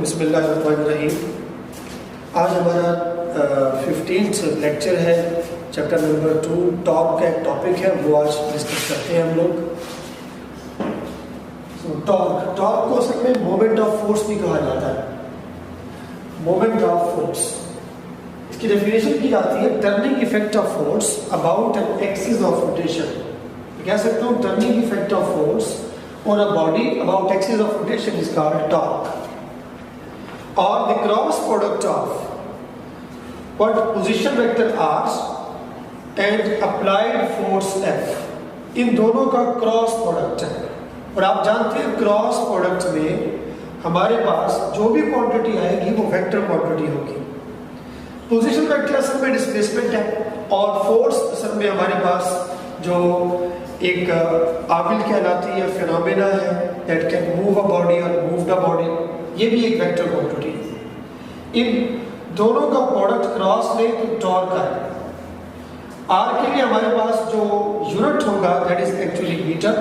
बिस्मिल्लाहिर्रहमानिर्रहीम। आज हमारा 15th लेक्चर है, चैप्टर नंबर 2 टॉर्क का एक टॉपिक है, वो आज डिस्कस करते हैं हम लोग। टॉर्क को असल में मोमेंट ऑफ फोर्स भी कहा जाता है। मोमेंट ऑफ फोर्स, इसकी डेफिनेशन की जाती है turning effect of force about an axis of rotation. कह सकता हूँ turning effect of force on a body about axis of rotation is called torque, or the cross product of what position vector r and applied force F, इन दोनों का cross product है। और आप जानते हैं क्रॉस प्रोडक्ट में हमारे पास जो भी क्वांटिटी आएगी वो वेक्टर क्वांटिटी होगी। पोजीशन वेक्टर असल में डिस्प्लेसमेंट है और फोर्स असल में हमारे पास जो एक आबिल कहलाती है, फिनोमेना है that can move a body और मूव द बॉडी, ये भी एक वेक्टर क्वांटिटी है। इन दोनों का प्रोडक्ट क्रॉस ले तो टॉर्क है। आर के लिए हमारे पास जो यूनिट होगा दैट इज एक्चुअली मीटर,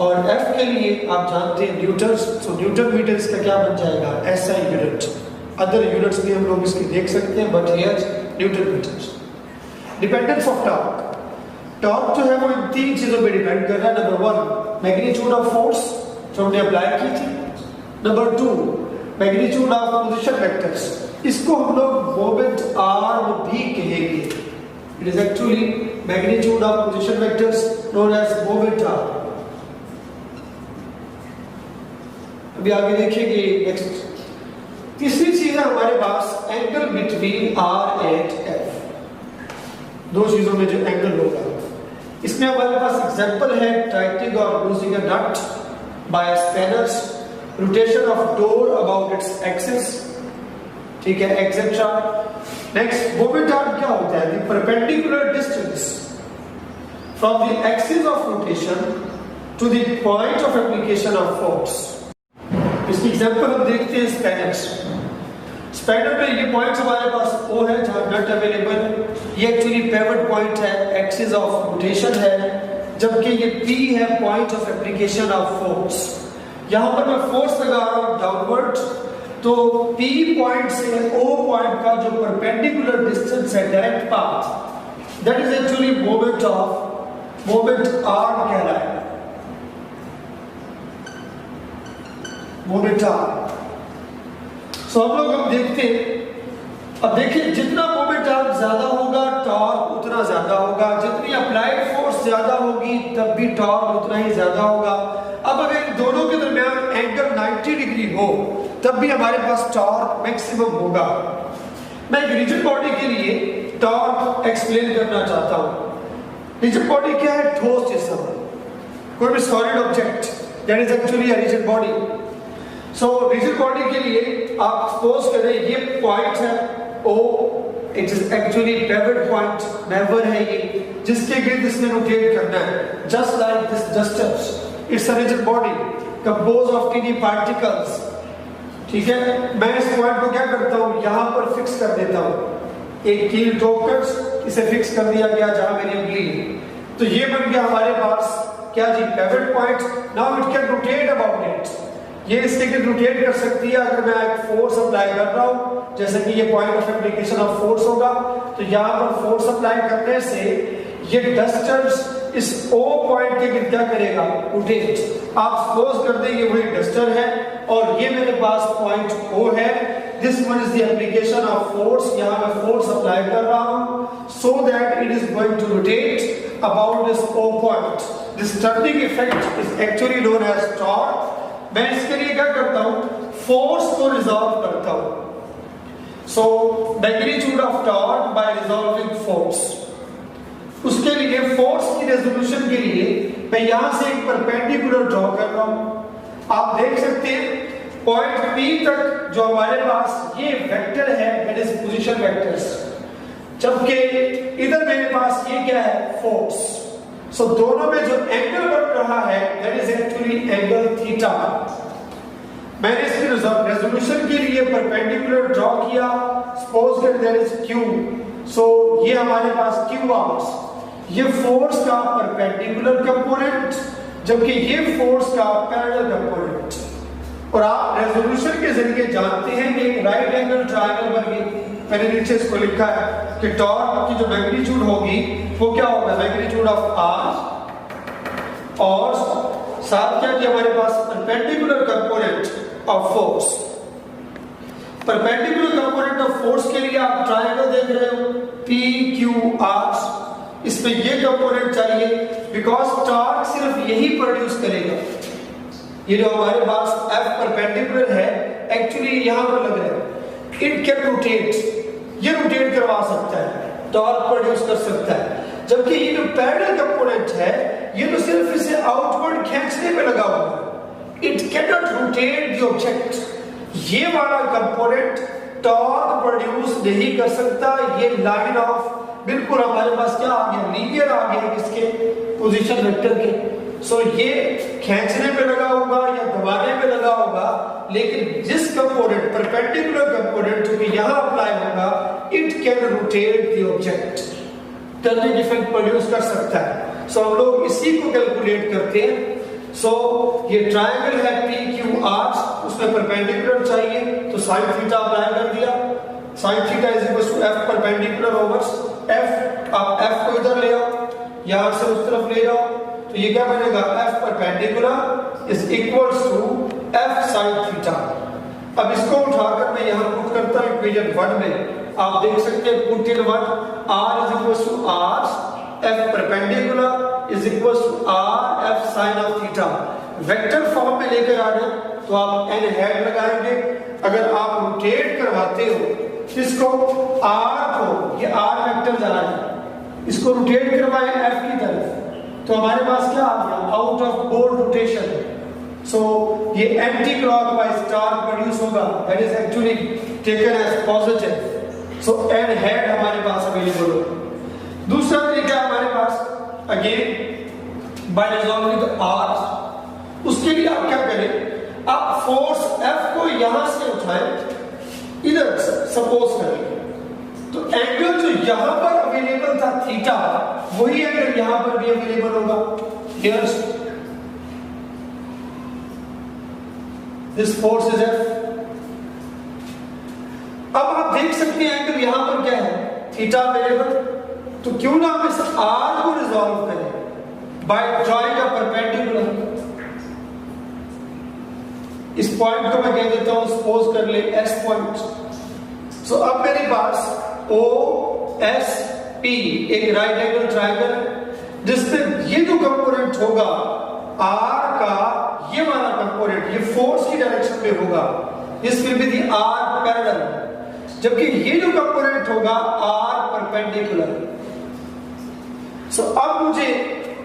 और एफ के लिए आप जानते हैं न्यूटन। सो न्यूटन मीटर इसका क्या बन जाएगा, एसआई यूनिट। अदर यूनिट्स भी हम लोग इसकी देख सकते हैं, but here newton metre. Dependence of torque, torque जो है वो इन तीन चीजों पे डिपेंड कर रहा है। नंबर 1 मैग्नीट्यूड ऑफ फोर्स जो हमने अप्लाई की थी, number 2 magnitude of position vectors, इसको हम लोग मोमेंट आर्म भी कहेंगे। It is actually magnitude of position vectors known as moment arm. अभी आगे देखेंगे नेक्स्ट। तीसरी चीज है हमारे पास angle between R and F. दो चीजों में जो एंगल होगा, इसमें हमारे पास एग्जांपल है टाइटनिंग और loosing a nut by spanners, rotation of door about its axis, ठीक है, एक्सेट्रा। नेक्स्ट मोमेंट आर्म क्या होता है, the perpendicular distance from the axis of rotation to the point of application of force. इसकी example हम देखते हैं spanners. Spanner में ये पॉइंट्स हमारे पास ओ है जहां नट अवेलेबल, ये एक्चुअली पिवट पॉइंट है, एक्सिस ऑफ रोटेशन है, जबकि ये पी है point of application of force. यहां पर मैं फोर्स लगा रहा हूं डाउनवर्ड, तो पी पॉइंट से ओ पॉइंट का जो परपेंडिकुलर डिस्टेंस है, direct path, that is actually moment arm कहलाता है, मोमेंट आर्म। सो हम देखते हैं, अब देखिए जितना मोमेंट आर्म ज्यादा होगा टॉर्क उतना ज्यादा होगा, जितनी अप्लाइड फोर्स ज्यादा होगी तब भी टॉर्क उतना ही ज्यादा होगा। अब अगर इन दोनों के दरमियान एंगल 90 डिग्री हो तब भी हमारे पास टॉर्क मैक्सिमम होगा। मैं एक रिजिड बॉडी के लिए टॉर्क एक्सप्लेन करना चाहता हूं। रिजिड बॉडी क्या है, ठोस जिस्म, कोई भी solid object, that is actually a rigid body. So rigid body के लिए आप सपोज करें ये पॉइंट है O, it is actually pivot point, नेवर है ये, जिसके गिर्द इसने रोटेट करना है, just like this dusters. It's a rigid body compose of tiny particles, ठीक है। मैं इस पॉइंट को क्या करता हूं, यहां पर फिक्स कर देता हूं, एक कील ठोककर इसे फिक्स कर दिया गया जहां मेरी उंगली, तो ये बन गया हमारे पास क्या जी, pivot point. Now it can rotate about it, ये इसके लिए रोटेट कर सकती है। अगर मैं एक फोर्स अप्लाई कर रहा हूं, जैसे कि ये point of application of force होगा, तो यहां पर फोर्स अप्लाई करने से ये डस्टर्स इस ओ पॉइंट के गिर्द क्या करेगा, रोटेट। आप सपोज कर दें ये वही डस्टर है और ये मेरे पास पॉइंट ओ है, this one is the application of force, यहां मैं फोर्स अप्लाई कर रहा हूं so that it is going to rotate about this O point. This turning effect is actually known as torque. मैं इसके लिए क्या करता हूं, फोर्स को रिजॉल्व करता हूं। So magnitude of torque bye resolving force, उसके लिए फोर्स की रेजोल्यूशन के लिए मैं यहां से एक परपेंडिकुलर ड्रॉ कर रहा हूं। आप देख सकते हैं पॉइंट P तक जो हमारे पास ये वेक्टर है दैट इज पोजीशन वेक्टर्स, जबकि इधर मेरे पास ये क्या है, फोर्स। सो दोनों में जो एंगल बन रहा है that is actually angle theta. मैंने इसकी रेजोल्यूशन के लिए परपेंडिकुलर ड्रॉ किया, suppose that there is Q। So ये हमारे पास Q आर्म्स, ये फोर्स का परपेंडिकुलर कंपोनेंट, जबकि ये फोर्स का पैरेलल कंपोनेंट। और आप रेजोल्यूशन के जरिए जानते हैं कि एक राइट एंगल ट्रायंगल बन गई। मैंने नीचे इसको लिखा है कि टॉर्क की जो मैग्नीट्यूड होगी वो क्या होगा, मैग्नीट्यूड ऑफ आर, और साथ क्या किया हमारे पास, perpendicular component of force. Perpendicular component of force के लिए आप ट्रायंगल देख रहे हो पी क्यू आर, इसमें ये कंपोनेंट चाहिए बिकॉज टॉर्क सिर्फ यही प्रोड्यूस करेगा। ये जो हमारे पास F परपेंडिकुलर है एक्चुअली यहां पर लग रहा है, इट कैन रोटेट, ये रोटेट करवा सकता है, टॉर्क प्रोड्यूस कर सकता है। जबकि ये जो पैरेलल कंपोनेंट है ये तो सिर्फ इसे आउटवर्ड खींचने पे लगा हुआ है, it can not rotate the object. ये वाला कंपोनेंट टॉर्क प्रोड्यूस नहीं कर सकता। ये लाइन ऑफ बिल्कुल हमारे पास क्या आ गया, लीनियर आ गया किसके, पोजीशन वेक्टर के। सो ये खींचने पे लगा होगा या दबाने पे लगा होगा, लेकिन जिस कंपोनेंट परपेंडिकुलर कंपोनेंट जो कि यहां अप्लाई होगा, it can rotate the object, turning effect produce कर सकता है। सो हम लोग इसी को कैलकुलेट करते हैं। सो ये ट्रायंगल है पी क्यू आर, उसमें परपेंडिकुलर चाहिए तो साइन थीटा अप्लाई कर दिया। Sine theta is equal to F perpendicular over F. आप एफ को इधर ले आओ, यहां से उस तरफ ले जाओ, तो ये क्या बनेगा, F perpendicular is equal to F sine theta. अब इसको उठाकर मैं यहां पुट करता हूं इक्वेशन 1 में, आप देख सकते हैं put in 1, r is equal to r F perpendicular is equal to r F sine of theta. Vector form में लेकर आना तो आप n हेड लगाएंगे। अगर आप रोटेट करवाते हो इसको r को, ये r वेक्टर जा रहा है, इसको रोटेट करवाएं f की तरफ, तो हमारे पास क्या आ गया, out of board rotation. So ये एंटी क्लॉकवाइज टॉर्क प्रोड्यूस होगा, that is actually taken as positive. So n head हमारे पास अवेलेबल होगा। दूसरा तरीका हमारे पास again by resolving the r, उसके लिए आप क्या करें, आप फोर्स F को यहां से उठाएं इधर, सपोज करें तो एंगल जो यहां पर अवेलेबल था थीटा, वही एंगल यहां पर भी अवेलेबल होगा। Here this force is F। अब आप देख सकते हैं एंगल यहां पर क्या है, थीटा अवेलेबल, तो क्यों ना हम इस R को रिजॉल्व करें बाय ड्राइंग अ परपेंडिकुलर। इस पॉइंट को मैं कह देता हूं, सपोज कर ले S पॉइंट। सो अब मेरे पास OSP एक राइट एंगल ट्रायंगल है, जिसमें ये जो कंपोनेंट होगा R का, ये वाला कंपोनेंट ये फोर्स की डायरेक्शन में होगा, इस will be the R parallel, जबकि ये जो कंपोनेंट होगा R परपेंडिकुलर। सो अब मुझे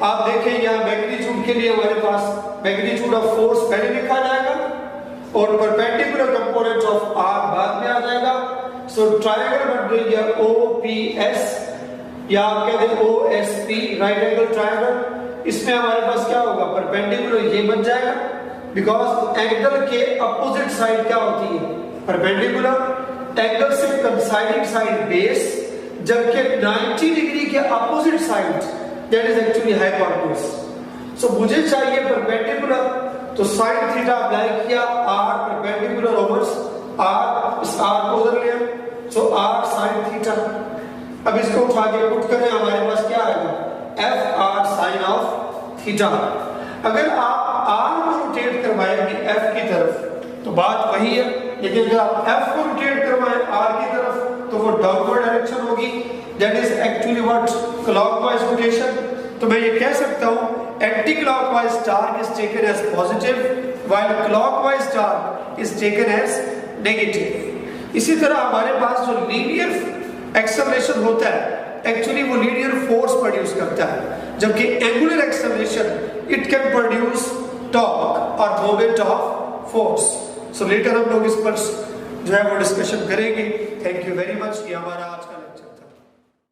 आप देखें यहां मैग्नीट्यूड के लिए हमारे पास मैग्नीट्यूड ऑफ फोर्स पहले लिखा जाएगा और परपेंडिकुलर कंपोनेंट ऑफ R बाद में आ जाएगा। सो ट्रायंगल बन रही है OPS या आप कह दें OSP, राइट एंगल ट्रायंगल। इसमें हमारे पास क्या होगा, परपेंडिकुलर ये बन जाएगा, बिकॉज एंगल के अपोजिट साइड क्या होती है, परपेंडिकुलर। एंगल से कंसाइडिंग साइड बेस, जबकि 90 डिग्री के opposite side that is actually hypotenuse. So मुझे चाहिए परपेंडिकुलर, तो साइन थीटा अप्लाई किया, r परपेंडिकुलर ओवर r, इस r को उधर लिया, सो r साइन थीटा। अब इसको उठा के पुट करें, हमारे पास क्या आएगा, f r sine of theta. अगर आप r को रोटेट करवाएंगे f की तरफ तो बात वही है, लेकिन अगर आप f को रोटेट करवाएं r की तरफ तो वो डाउनवर्ड डायरेक्शन होगी, that is actually what, clockwise rotation. तो मैं ये कह सकता हूं anti clockwise torque is taken as positive while clockwise torque is taken as negative. इसी तरह हमारे पास जो लीनियर एक्सेलरेशन होता है एक्चुअली वो लीनियर फोर्स प्रोड्यूस करता है, जबकि angular acceleration it can produce torque और moment of force. So later हम लोग इस पर जो है वो डिस्कशन करेंगे। Thank you very much. ये हमारा आज का